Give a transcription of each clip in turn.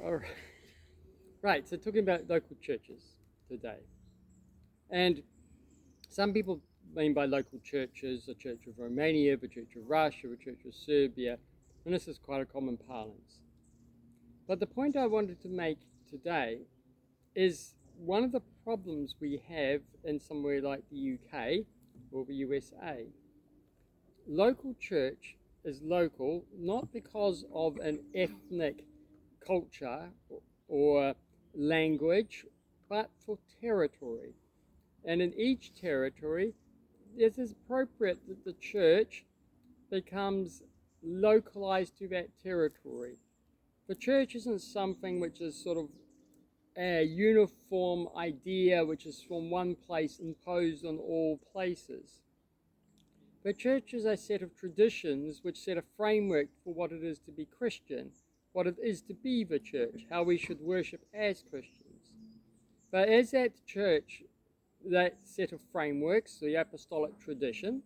All right. Right, so talking about local churches today. And some people mean by local churches the Church of Romania, the Church of Russia, the Church of Serbia, and this is quite a common parlance. But the point I wanted to make today is one of the problems we have in somewhere like the UK or the USA. Local church is local not because of an ethnic culture or language, but for territory. And in each territory, it is appropriate that the church becomes localized to that territory. The church isn't something which is sort of a uniform idea which is from one place imposed on all places. The church is a set of traditions which set a framework for what it is to be Christian, what it is to be the church, how we should worship as Christians. But as that church, that set of frameworks, the apostolic tradition,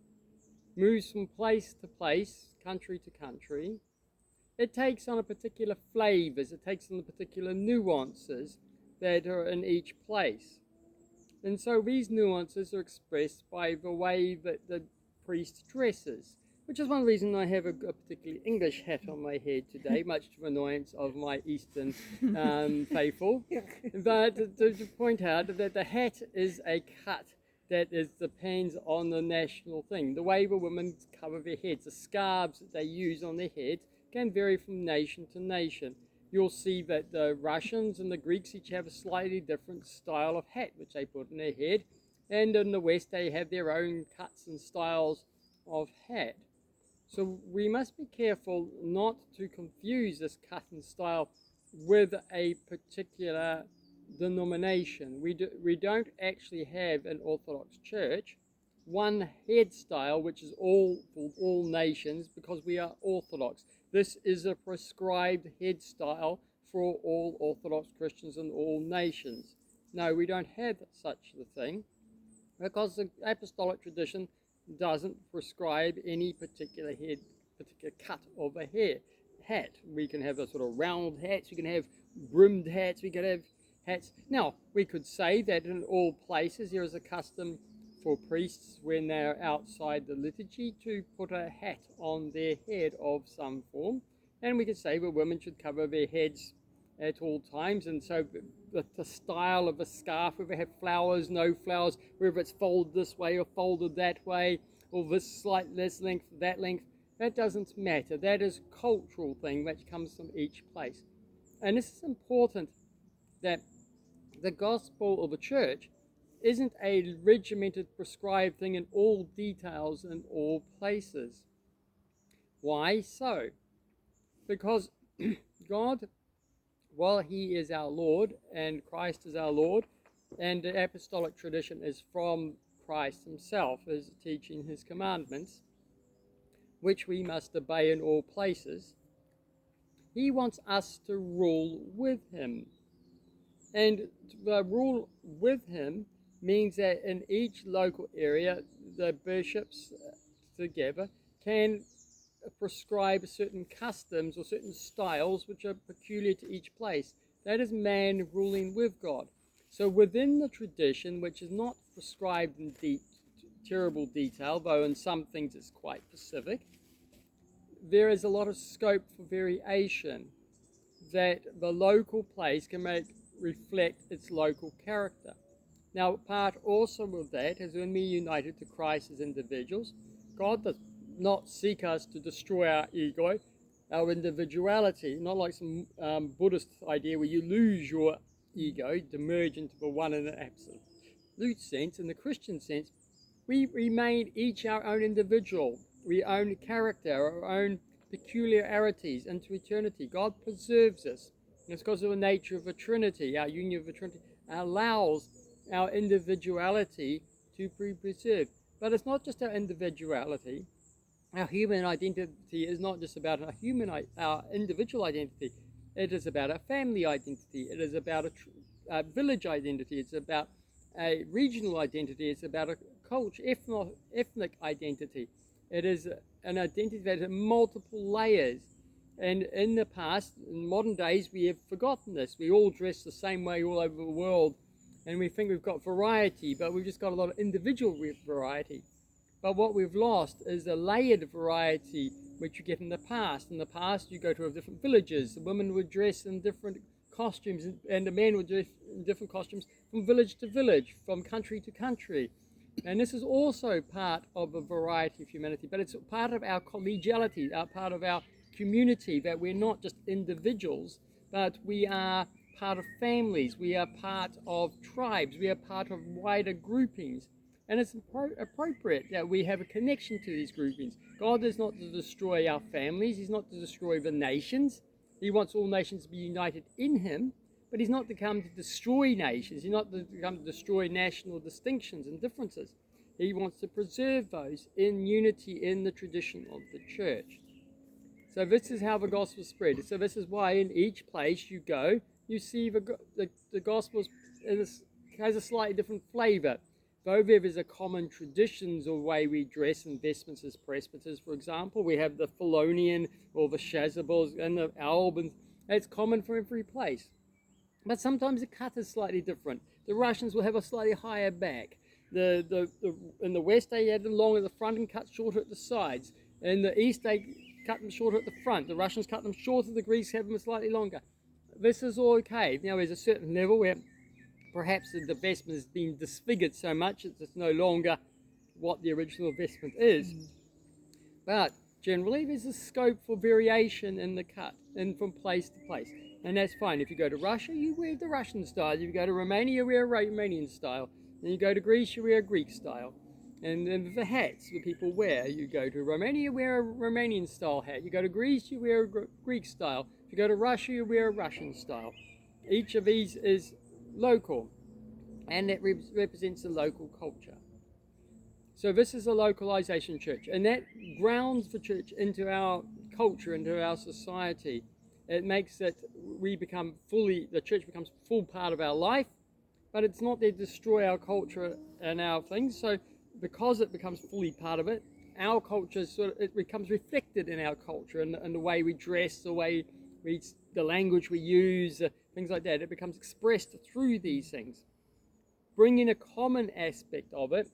moves from place to place, country to country, it takes on a particular flavors, it takes on the particular nuances that are in each place. And so these nuances are expressed by the way that the priest dresses, which is one reason I have a particularly English hat on my head today, much to the annoyance of my Eastern faithful. But to point out that the hat is a cut that depends on the national thing. The way the women cover their heads, the scarves that they use on their heads can vary from nation to nation. You'll see that the Russians and the Greeks each have a slightly different style of hat which they put in their head, and in the West they have their own cuts and styles of hat. So we must be careful not to confuse this cut and style with a particular denomination. We don't actually have an Orthodox Church one head style which is all for all nations because we are Orthodox. This is a prescribed head style for all Orthodox Christians in all nations. No, we don't have such a thing because the apostolic tradition doesn't prescribe any particular cut of a hat. We can have a sort of round hats, we can have brimmed hats, we can have hats. Now, we could say that in all places there is a custom for priests when they're outside the liturgy to put a hat on their head of some form, and we could say that women should cover their heads at all times, and so the style of a scarf, whether it have flowers, no flowers, whether it's folded this way or folded that way, or this length, that length, that doesn't matter. That is a cultural thing that comes from each place. And this is important, that the gospel of the church isn't a regimented, prescribed thing in all details in all places. Why so? Because God, while He is our Lord and Christ is our Lord, and the apostolic tradition is from Christ Himself, is teaching His commandments, which we must obey in all places, He wants us to rule with Him. And the rule with Him means that in each local area, the bishops together can prescribe certain customs or certain styles which are peculiar to each place. That is man ruling with God. So within the tradition, which is not prescribed in terrible detail, though in some things it's quite specific, there is a lot of scope for variation that the local place can reflect its local character. Now, part also of that is when we are united to Christ as individuals, God does not seek us to destroy our ego, our individuality, not like some Buddhist idea where you lose your ego to merge into the one in an absolute sense. In the Christian sense, we remain each our own individual, we own character, our own peculiarities into eternity. God preserves us. And it's because of the nature of the Trinity, our union of the Trinity, allows our individuality to be preserved. But it's not just our individuality. Our human identity is not just about our individual identity. It is about a family identity. It is about a village identity. It's about a regional identity. It's about a culture, ethnic identity. It is an identity that has multiple layers. And in the past, in modern days, we have forgotten this. We all dress the same way all over the world, and we think we've got variety, but we've just got a lot of individual variety. But what we've lost is the layered variety which you get in the past. In the past, you go to different villages. The women would dress in different costumes, and the men would dress in different costumes from village to village, from country to country. And this is also part of a variety of humanity, but it's part of our collegiality, part of our community, that we're not just individuals, but we are part of families, we are part of tribes, we are part of wider groupings. And it's appropriate that we have a connection to these groupings. God is not to destroy our families, He's not to destroy the nations. He wants all nations to be united in Him, but He's not to come to destroy nations. He's not to come to destroy national distinctions and differences. He wants to preserve those in unity in the tradition of the church. So this is how the gospel spread. So this is why in each place you go, you see the gospel has a slightly different flavour. Though there is a common traditions or way we dress in vestments as presbyters, for example, we have the Phalonian or the Chasubles and the Albans. It's common for every place. But sometimes the cut is slightly different. The Russians will have a slightly higher back. In the West, they had them long at the front and cut shorter at the sides. In the East, they cut them shorter at the front. The Russians cut them shorter, the Greeks have them slightly longer. This is all okay. Now, there's a certain level where perhaps the vestment has been disfigured so much that it's no longer what the original vestment is. But generally, there's a scope for variation in the cut and from place to place. And that's fine. If you go to Russia, you wear the Russian style. If you go to Romania, you wear a Romanian style. And you go to Greece, you wear a Greek style. And then the hats that people wear, you go to Romania, you wear a Romanian style hat. You go to Greece, you wear a Greek style. If you go to Russia, you wear a Russian style. Each of these is local, and it represents a local culture. So this is a localization church, and that grounds the church into our culture, into our society. It makes it the church becomes full part of our life, but it's not there to destroy our culture and our things. So because it becomes fully part of it, our culture it becomes reflected in our culture and the way we dress, the language we use, things like that. It becomes expressed through these things. Bringing a common aspect of it,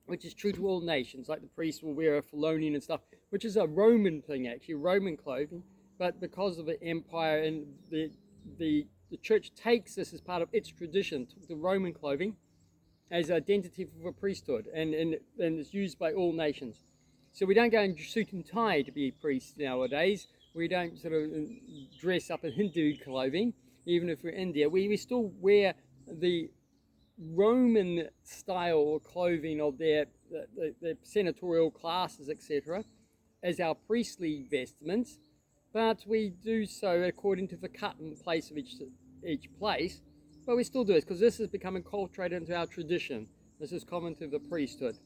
which is true to all nations, like the priests will wear a Phalonian and stuff, which is a Roman thing actually, Roman clothing, but because of the empire and the church takes this as part of its tradition, the Roman clothing, as identity for the priesthood, and it's used by all nations. So we don't go in suit and tie to be priests nowadays. We don't sort of dress up in Hindu clothing, even if we're in India. We still wear the Roman style clothing of their senatorial classes, etc., as our priestly vestments, but we do so according to the cut and place of each place. But we still do this because this is becoming enculturated into our tradition. This is common to the priesthood.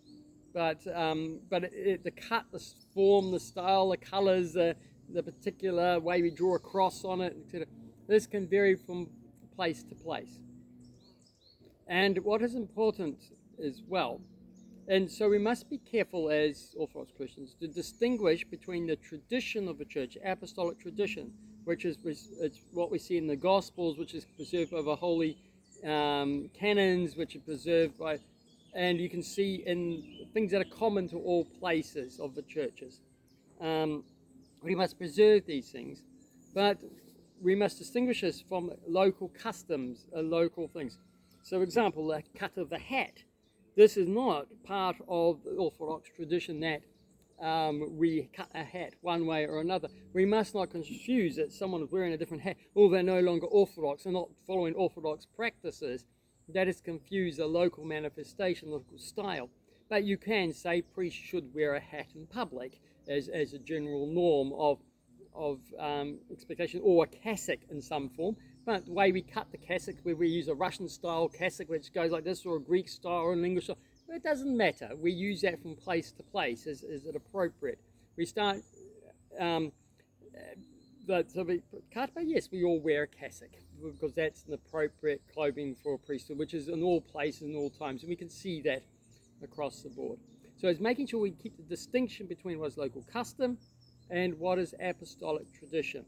But the cut, the form, the style, the colours, the particular way we draw a cross on it, etc., this can vary from place to place. And what is important as well, and so we must be careful as Orthodox Christians to distinguish between the tradition of the church, apostolic tradition, which is it's what we see in the Gospels, which is preserved by the holy canons, which are preserved by, and you can see in things that are common to all places of the churches. We must preserve these things, but we must distinguish this from local customs and local things. So, for example, the cut of the hat. This is not part of the Orthodox tradition that we cut a hat one way or another. We must not confuse that someone is wearing a different hat, or they're no longer Orthodox and not following Orthodox practices. That is confuse a local manifestation, local style. But you can say priests should wear a hat in public as a general norm of expectation, or a cassock in some form. But the way we cut the cassock, where we use a Russian style cassock which goes like this, or a Greek style or an English style, it doesn't matter. We use that from place to place. Is it appropriate? We start, so we cut, but yes, we all wear a cassock because that's an appropriate clothing for a priesthood, which is in all places and all times, and we can see that across the board. So it's making sure we keep the distinction between what's local custom and what is apostolic tradition.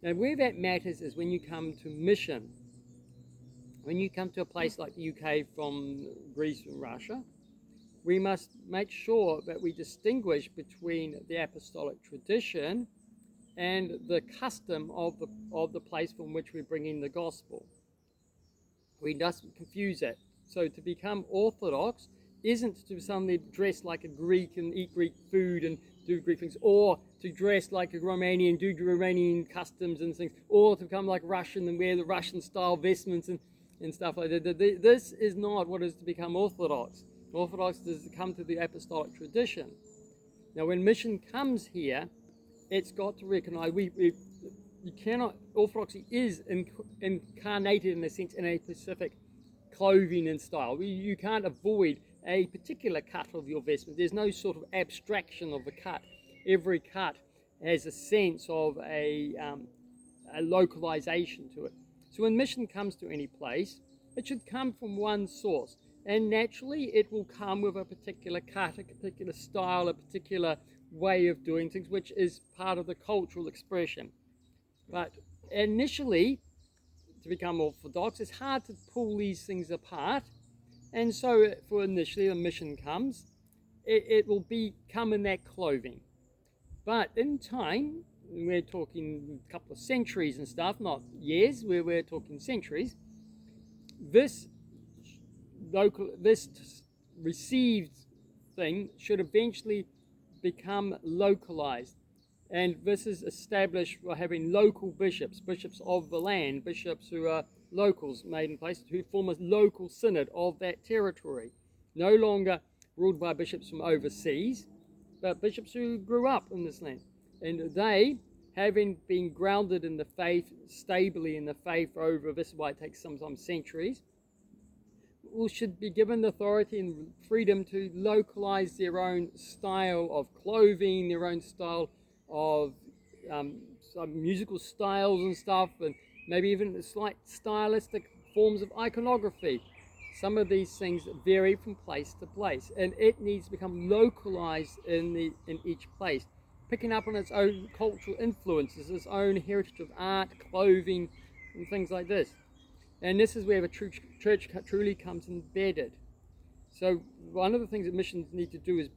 Now, where that matters is when you come to mission. When you come to a place like the UK from Greece and Russia, we must make sure that we distinguish between the apostolic tradition and the custom of the place from which we bring in the gospel. We mustn't confuse that. So to become Orthodox isn't to suddenly dress like a Greek and eat Greek food and do Greek things, or to dress like a Romanian, do Romanian customs and things, or to become like Russian and wear the Russian style vestments and stuff like that. This is not what is to become Orthodox. Orthodox is to come to the apostolic tradition. Now, when mission comes here, it's got to recognize you cannot. Orthodoxy is incarnated in a sense in a specific clothing and style. You can't avoid a particular cut of your vestment. There's no sort of abstraction of the cut. Every cut has a sense of a localization to it. So when mission comes to any place, it should come from one source. And naturally, it will come with a particular cut, a particular style, a particular way of doing things, which is part of the cultural expression. But initially, to become Orthodox, it's hard to pull these things apart. And so for initially, the mission comes, it will come in that clothing. But in time, we're talking a couple of centuries and stuff, not years, we're talking centuries, this received thing should eventually become localized. And this is established by having local bishops, bishops of the land, bishops who are locals made in place, who form a local synod of that territory. No longer ruled by bishops from overseas, but bishops who grew up in this land. And they, having been grounded in the faith, stably in the faith over, this is why it takes sometimes centuries, should be given authority and freedom to localize their own style of clothing, their own style of some musical styles and stuff, and maybe even slight stylistic forms of iconography. Some of these things vary from place to place, and it needs to become localized in each place, picking up on its own cultural influences, its own heritage of art, clothing, and things like this. And this is where the church truly comes embedded. So one of the things that missions need to do is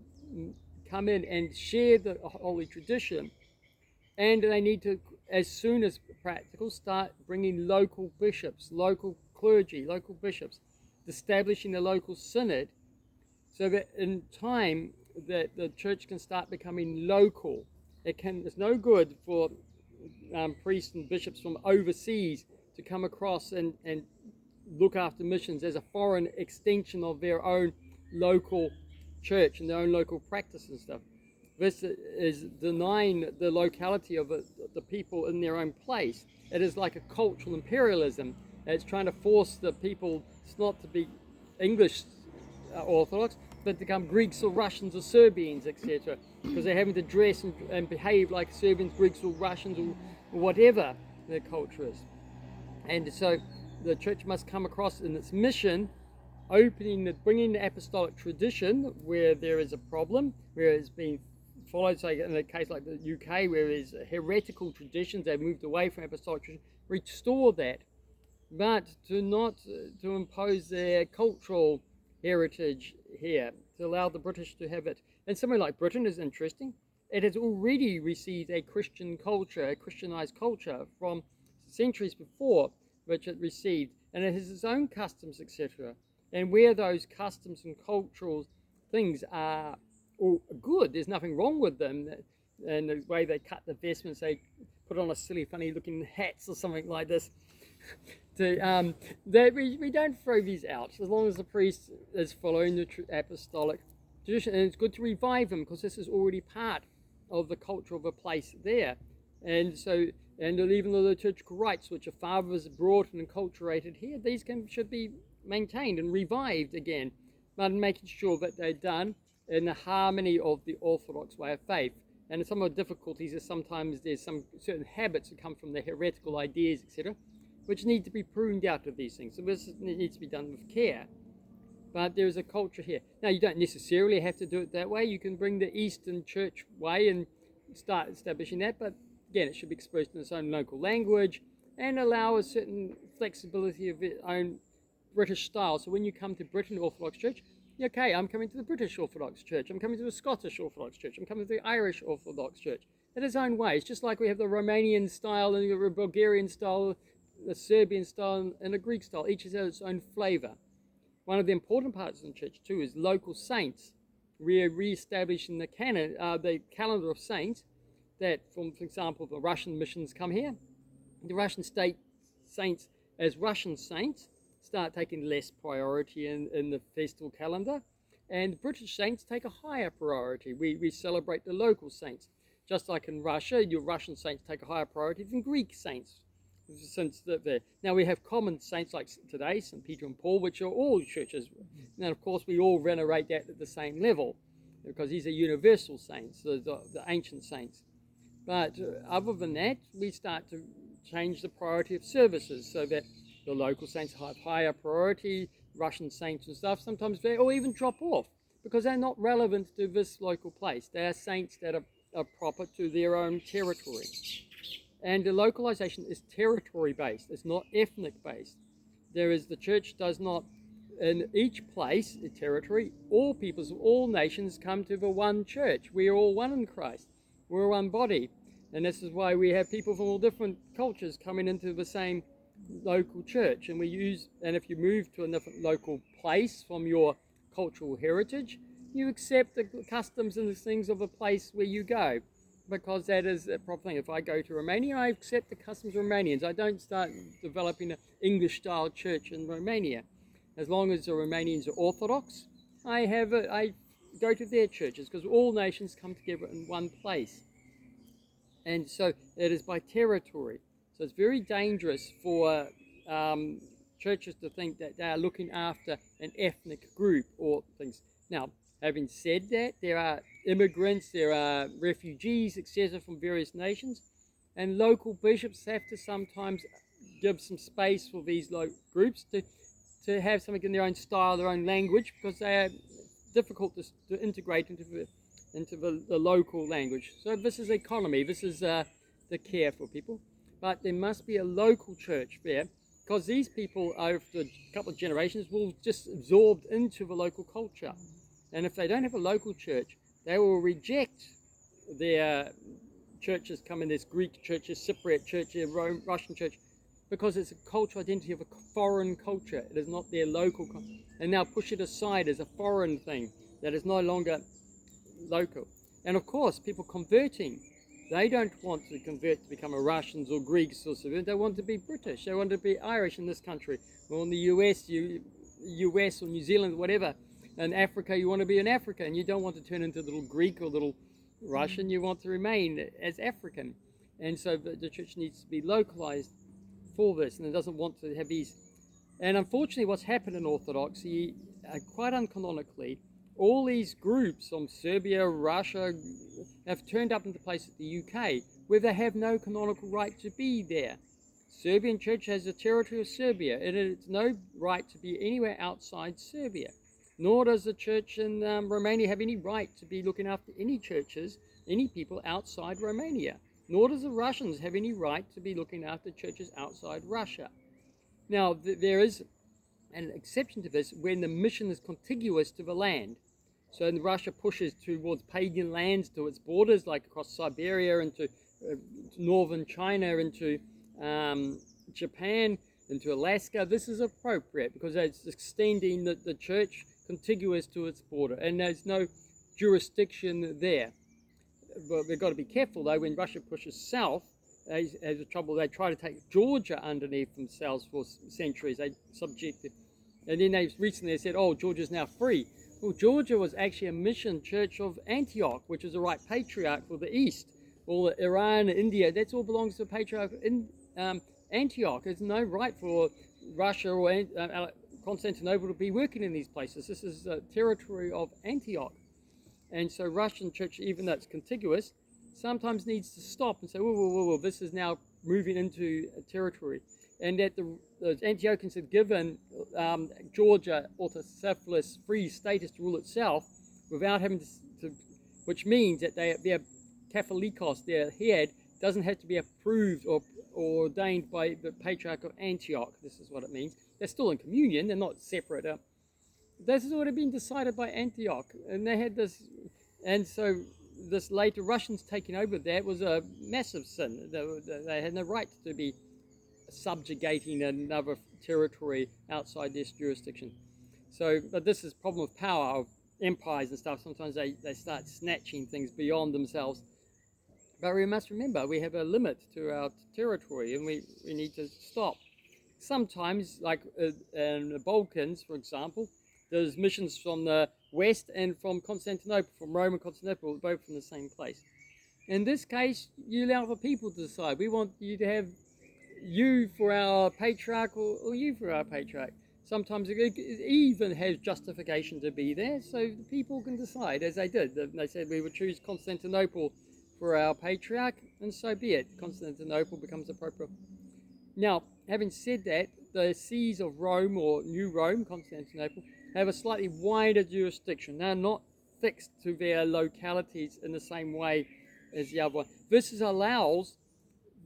come in and share the holy tradition, and they need to, as soon as practical, start bringing local bishops, local clergy, local bishops, establishing a local synod, so that in time that the church can start becoming local. It's no good for priests and bishops from overseas to come across and look after missions as a foreign extension of their own local church and their own local practice and stuff. This is denying the locality of the people in their own place. It is like a cultural imperialism. It's trying to force the people not to be English Orthodox, but to become Greeks or Russians or Serbians, etc. Because they're having to dress and behave like Serbians, Greeks or Russians or whatever their culture is. And so the church must come across in its mission, bringing the apostolic tradition where there is a problem, where it's been followed, say in a case like the UK, where there's heretical traditions, they've moved away from apostolic tradition, restore that, but to impose their cultural heritage here, to allow the British to have it. And somewhere like Britain is interesting. It has already received a Christian culture, a Christianized culture from centuries before, which it received, and it has its own customs, etc. And where those customs and cultural things are all good, there's nothing wrong with them, and the way they cut the vestments, they put on a silly, funny-looking hats or something like this. We don't throw these out as long as the priest is following the apostolic tradition, and it's good to revive them because this is already part of the culture of a place there. And so, and even the liturgical rites which a father has brought and enculturated here, these should be maintained and revived again, but making sure that they're done in the harmony of the Orthodox way of faith. And some of the difficulties is sometimes there's some certain habits that come from the heretical ideas, etc., which need to be pruned out of these things. So this needs to be done with care. But there's a culture here. Now, you don't necessarily have to do it that way. You can bring the Eastern Church way and start establishing that, but again, it should be expressed in its own local language and allow a certain flexibility of its own British style. So when you come to Britain Orthodox Church, okay, I'm coming to the British Orthodox Church, I'm coming to the Scottish Orthodox Church, I'm coming to the Irish Orthodox Church. In its own way. It's just like we have the Romanian style and the Bulgarian style, the Serbian style and the Greek style. Each has its own flavor. One of the important parts of the church too is local saints. We are re-establishing the canon, the calendar of saints that, for example, the Russian missions come here. The Russian state saints, as Russian saints, start taking less priority in the festival calendar, and British saints take a higher priority. We celebrate the local saints. Just like in Russia, your Russian saints take a higher priority than Greek saints. Since now we have common saints like today, St. Peter and Paul, which are all churches. And of course, we all venerate that at the same level because these are universal saints, the ancient saints. But other than that, we start to change the priority of services so that the local saints have higher priority, Russian saints and stuff, sometimes they or even drop off because they're not relevant to this local place. They are saints that are proper to their own territory. And the localization is territory based, it's not ethnic based. The church does not, in each place, the territory, all peoples of all nations come to the one church. We are all one in Christ. We're one body. And this is why we have people from all different cultures coming into the same local church. And if you move to a different local place from your cultural heritage, you accept the customs and the things of a place where you go, because that is a proper thing. If I go to Romania, I accept the customs of Romanians. I don't start developing an English-style church in Romania. As long as the Romanians are Orthodox, I go to their churches, because all nations come together in one place. And so it is by territory. So it's very dangerous for churches to think that they are looking after an ethnic group or things. Now, having said that, there are immigrants, there are refugees, etc., from various nations, and local bishops have to sometimes give some space for these groups to have something in their own style, their own language, because they are difficult to integrate into the local language. So this is economy, this is the care for people. But there must be a local church there, because these people, over a couple of generations, will just absorb into the local culture. And if they don't have a local church, they will reject their churches coming, there's Greek churches, Cypriot churches, Russian church, because it's a cultural identity of a foreign culture. It is not their local culture. And now push it aside as a foreign thing that is no longer local. And of course, people converting, they don't want to convert to become a Russians or Greeks or something. They want to be British. They want to be Irish in this country, or in the US or New Zealand, whatever. In Africa, you want to be an African. You don't want to turn into little Greek or little Russian. You want to remain as African. And so the church needs to be localized for this, and it doesn't want to have these. And unfortunately, what's happened in Orthodoxy, quite uncanonically, all these groups from Serbia, Russia, have turned up into places in the UK where they have no canonical right to be there. Serbian church has the territory of Serbia. It has no right to be anywhere outside Serbia. Nor does the church in Romania have any right to be looking after any churches, any people outside Romania. Nor does the Russians have any right to be looking after churches outside Russia. Now, there is an exception to this when the mission is contiguous to the land. So Russia pushes towards pagan lands, to its borders, like across Siberia, into northern China, into Japan, into Alaska. This is appropriate because it's extending the church contiguous to its border, and there's no jurisdiction there. But we've got to be careful though. When Russia pushes south, has the trouble. They try to take Georgia underneath themselves for centuries. They subjected, and then they recently said, "Oh, Georgia's now free." Well, Georgia was actually a mission church of Antioch, which is the right patriarch for the East. All Iran, India, that's all belongs to the patriarch in Antioch. There's no right for Russia or Constantinople to be working in these places. This is territory of Antioch. And so Russian church, even though it's contiguous, sometimes needs to stop and say, whoa, this is now moving into a territory. And that the Antiochians had given Georgia autocephalous free status to rule itself without having to, which means that their Catholicos, their head, doesn't have to be approved or ordained by the Patriarch of Antioch. This is what it means. They're still in communion. They're not separate. This has already been decided by Antioch, and they had this, and so this later Russians taking over that was a massive sin. They had no right to be subjugating another territory outside this jurisdiction. So, but this is problem of power of empires and stuff. Sometimes they start snatching things beyond themselves. But we must remember we have a limit to our territory, and we need to stop. Sometimes, like in the Balkans, for example, there's missions from the west and from Constantinople, from Rome and Constantinople, both from the same place. In this case, you allow the people to decide. We want you to have you for our patriarch or you for our patriarch. Sometimes it even has justification to be there, so the people can decide, as they did. They said we would choose Constantinople for our patriarch, and so be it. Constantinople becomes appropriate. Now, having said that, the sees of Rome, or New Rome, Constantinople, have a slightly wider jurisdiction. They're not fixed to their localities in the same way as the other one. This allows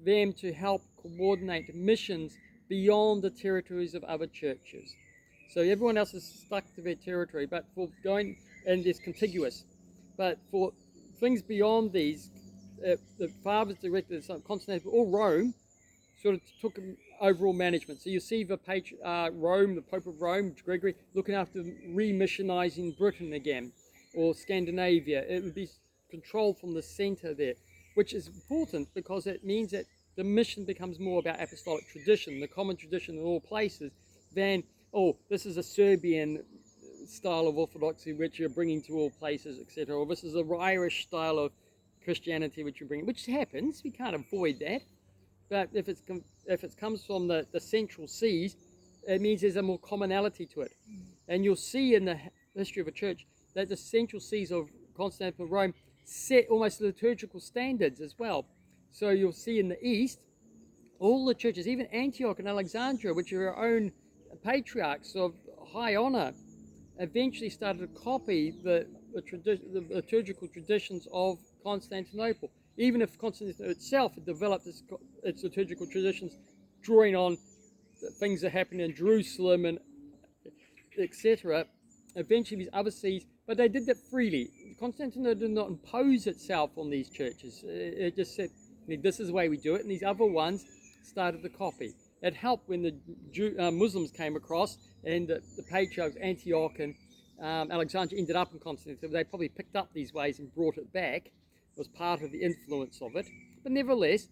them to help coordinate missions beyond the territories of other churches. So everyone else is stuck to their territory, but for going, and it's contiguous. But for things beyond these, the fathers directed Constantinople or Rome sort of took overall management. So you see the Rome, the Pope of Rome, Gregory, looking after re-missionizing Britain again, or Scandinavia. It would be controlled from the center there, which is important because it means that the mission becomes more about apostolic tradition, the common tradition in all places, than, oh, this is a Serbian style of orthodoxy which you're bringing to all places, etc., or this is an Irish style of Christianity which you're bringing, which happens. We can't avoid that. But if it comes from the central sees, it means there's a more commonality to it. And you'll see in the history of a church that the central sees of Constantinople and Rome set almost liturgical standards as well. So you'll see in the East, all the churches, even Antioch and Alexandria, which are our own patriarchs of high honor, eventually started to copy the liturgical traditions of Constantinople. Even if Constantinople itself had developed its liturgical traditions, drawing on things that happened in Jerusalem and etc., eventually these other sees, but they did that freely. Constantinople did not impose itself on these churches. It just said, this is the way we do it, and these other ones started to copy. It helped when the Muslims came across, and the patriarchs Antioch and Alexandria ended up in Constantinople. They probably picked up these ways and brought it back. It was part of the influence of it. But nevertheless,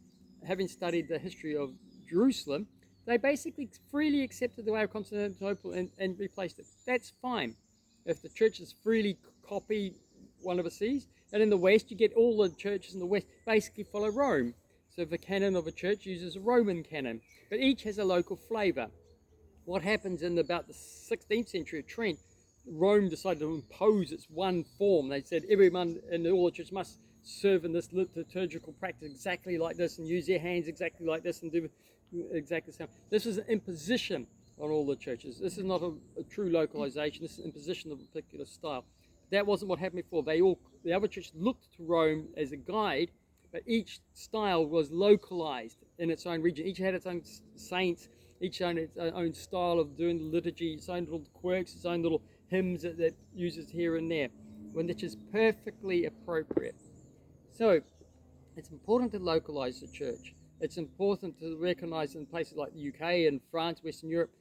having studied the history of Jerusalem, they basically freely accepted the way of Constantinople and replaced it. That's fine. If the churches freely copy one of the sees, and in the West, you get all the churches in the West basically follow Rome. So the canon of a church uses a Roman canon, but each has a local flavor. What happens in about the 16th century at Trent, Rome decided to impose its one form. They said everyone in all the churches must serve in this liturgical practice exactly like this, and use their hands exactly like this, and do exactly the same. This was an imposition on all the churches. This is not a true localization. This is an imposition of a particular style. That wasn't what happened before. The other churches looked to Rome as a guide, but each style was localized in its own region. Each had its own saints, each had its own style of doing the liturgy, its own little quirks, its own little hymns that uses here and there, which is perfectly appropriate. So it's important to localize the church. It's important to recognize in places like the UK and France, Western Europe,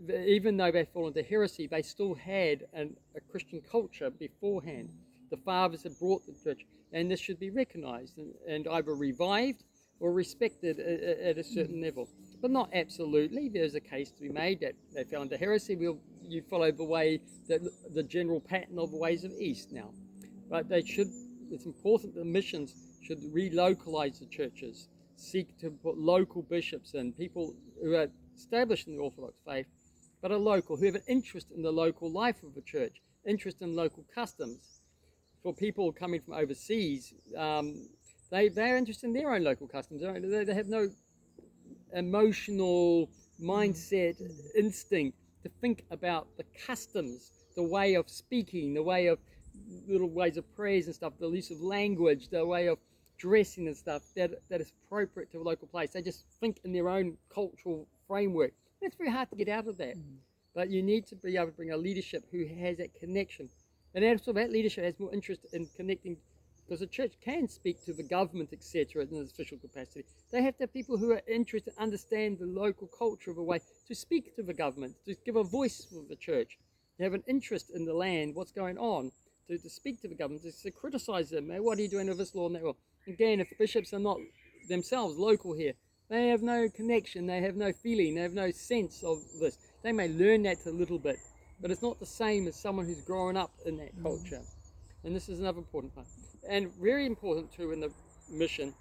even though they fall into heresy, they still had a Christian culture beforehand. The fathers had brought the church, and this should be recognized and either revived or respected at a certain level. But not absolutely. There's a case to be made that they fell into heresy. You follow the way, the general pattern of the ways of East now. But it's important that missions should relocalize the churches, seek to put local bishops in, people who are established in the Orthodox faith, but are local, who have an interest in the local life of the church, interest in local customs. For people coming from overseas, they're interested in their own local customs. They have no emotional mindset, instinct to think about the customs, the way of speaking, the way of little ways of prayers and stuff, the use of language, the way of dressing and stuff that is appropriate to a local place. They just think in their own cultural framework. And it's very hard to get out of that. But you need to be able to bring a leadership who has that connection. And also that leadership has more interest in connecting, because the church can speak to the government, etc., in an official capacity. They have to have people who are interested, understand the local culture of a way to speak to the government, to give a voice for the church. They have an interest in the land, what's going on, to speak to the government, to criticize them. Hey, what are you doing with this law and that law? Again, if bishops are not themselves local here, they have no connection, they have no feeling, they have no sense of this. They may learn that a little bit, but it's not the same as someone who's grown up in that culture. And this is another important part. And very important too in the mission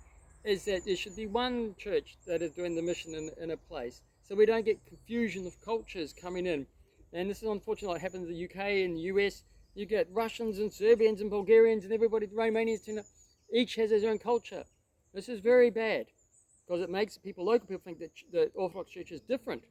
is that there should be one church that is doing the mission in a place, so we don't get confusion of cultures coming in. And this is unfortunately what happens in the UK and the US. You get Russians and Serbians and Bulgarians and everybody, Romanians, each has their own culture. This is very bad, because it makes local people think that the Orthodox Church is different.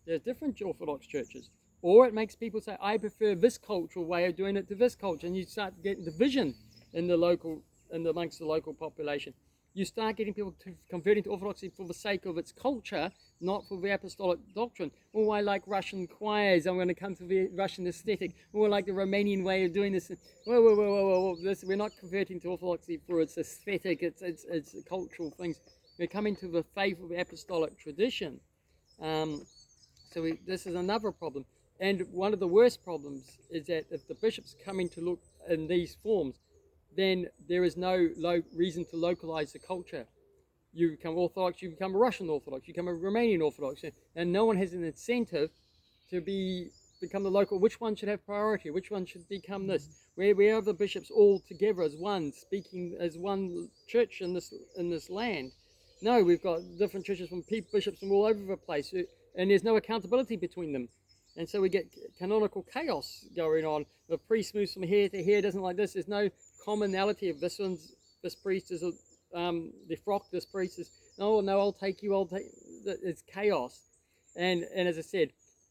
There's different Orthodox churches. Or it makes people say, I prefer this cultural way of doing it to this culture, and you start getting division amongst the local population. You start getting people converting to Orthodoxy for the sake of its culture, not for the apostolic doctrine. Oh, I like Russian choirs, I'm going to come to the Russian aesthetic. Oh, I like the Romanian way of doing this. Whoa. We're not converting to Orthodoxy for its aesthetic, its cultural things. We're coming to the faith of the apostolic tradition. This is another problem. And one of the worst problems is that if the bishop's coming to look in these forms, then there is no reason to localize the culture. You become Orthodox, you become a Russian Orthodox, you become a Romanian Orthodox, and no one has an incentive to become the local. Which one should have priority? Which one should become this? Where are the bishops all together as one, speaking as one church in this land? No, we've got different churches from bishops from all over the place, and there's no accountability between them. And so we get canonical chaos going on. The priest moves from here to here, doesn't like this. There's no commonality of this priest is the frock, this priest is, no, I'll take you, it's chaos. And as I said,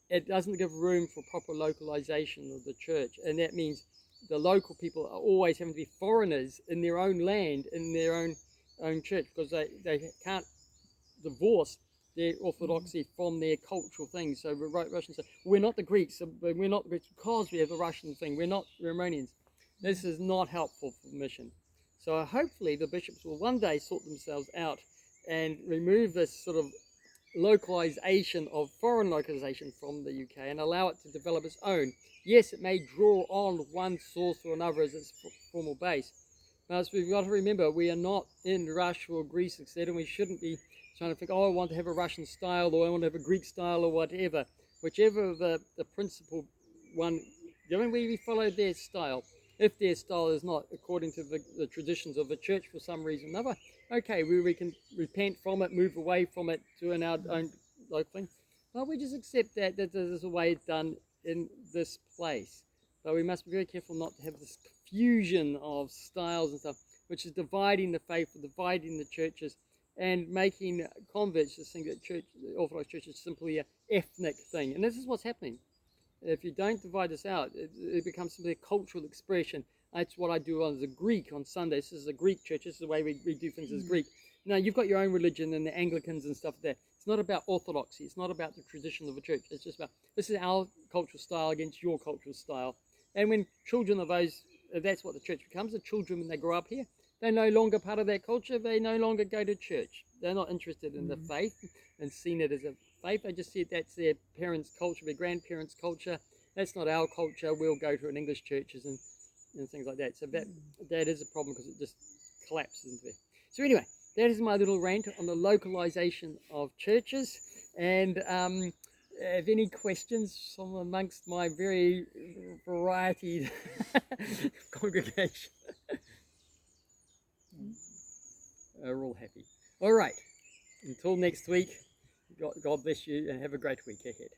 it doesn't give room for proper localization of the church. And that means the local people are always having to be foreigners in their own land, in their own church, because they can't divorce their orthodoxy from their cultural things. So Russians say, we're not the Greeks, we're not the Greeks because we have the Russian thing, we're not Romanians. This is not helpful for the mission. So hopefully the bishops will one day sort themselves out and remove this sort of localization of foreign localization from the UK and allow it to develop its own. Yes, it may draw on one source or another as its formal base. But we've got to remember, we are not in Russia or Greece, etc., and we shouldn't be trying to think, oh, I want to have a Russian style, or I want to have a Greek style, or whatever. Whichever the principal one, we follow their style. If their style is not according to the traditions of the church for some reason or another, okay, we can repent from it, move away from it to our own local thing. But we just accept that there's a way it's done in this place. But we must be very careful not to have this confusion of styles and stuff, which is dividing the faith, dividing the churches, and making converts just think that the Orthodox Church is simply an ethnic thing. And this is what's happening. If you don't divide this out, it becomes simply a cultural expression. That's what I do as a Greek on Sundays. This is a Greek church. This is the way we do things as Greek. Now, you've got your own religion and the Anglicans and stuff there. It's not about orthodoxy. It's not about the tradition of the church. It's just about, this is our cultural style against your cultural style. And when children of those, that's what the church becomes. The children, when they grow up here, they're no longer part of that culture. They no longer go to church. They're not interested in the faith and seeing it as a faith. They just see that's their parents' culture, their grandparents' culture. That's not our culture. We'll go to an English churches and things like that. So that is a problem because it just collapses into there. So anyway, that is my little rant on the localization of churches. And have any questions from amongst my very variety congregation? We're all happy. All right. Until next week, God bless you and have a great week ahead.